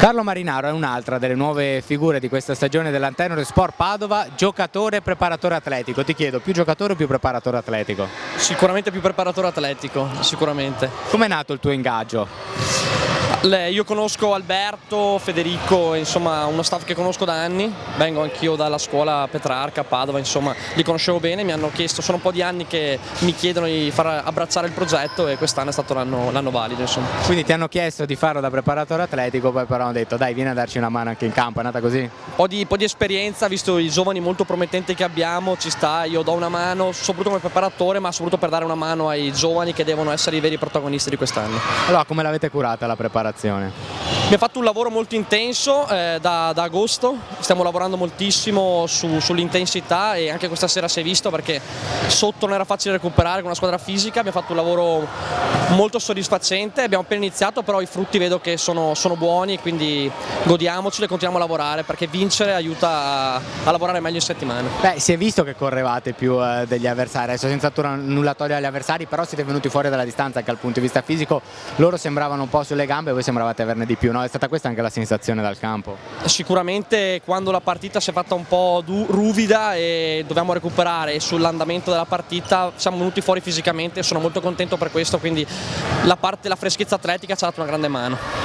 Carlo Marinaro è un'altra delle nuove figure di questa stagione dell'Antenor Sport Padova, giocatore e preparatore atletico. Ti chiedo, più giocatore o più preparatore atletico? Sicuramente più preparatore atletico, sicuramente. Com'è nato il tuo ingaggio? Io conosco Alberto, Federico, insomma uno staff che conosco da anni, vengo anch'io dalla scuola Petrarca a Padova, insomma li conoscevo bene, mi hanno chiesto, sono un po' di anni che mi chiedono di far abbracciare il progetto e quest'anno è stato l'anno valido, insomma. Quindi ti hanno chiesto di farlo da preparatore atletico, poi però hanno detto dai, vieni a darci una mano anche in campo, è nata così? Un po' di esperienza, visto i giovani molto promettenti che abbiamo, ci sta, io do una mano, soprattutto come preparatore, ma soprattutto per dare una mano ai giovani che devono essere i veri protagonisti di quest'anno. Allora, come l'avete curata la preparazione? Abbiamo fatto un lavoro molto intenso da agosto, stiamo lavorando moltissimo sull'intensità e anche questa sera si è visto perché sotto non era facile recuperare con una squadra fisica, abbiamo fatto un lavoro molto soddisfacente, abbiamo appena iniziato però i frutti vedo che sono buoni, quindi godiamoceli e continuiamo a lavorare perché vincere aiuta a lavorare meglio in settimana. Beh, si è visto che correvate più degli avversari, adesso senza nulla togliere agli avversari, però siete venuti fuori dalla distanza anche dal punto di vista fisico, loro sembravano un po' sulle gambe, voi sembravate averne di più, no? È stata questa anche la sensazione dal campo? Sicuramente quando la partita si è fatta un po' ruvida e dovevamo recuperare sull'andamento della partita siamo venuti fuori fisicamente e sono molto contento per questo, quindi la freschezza atletica ci ha dato una grande mano.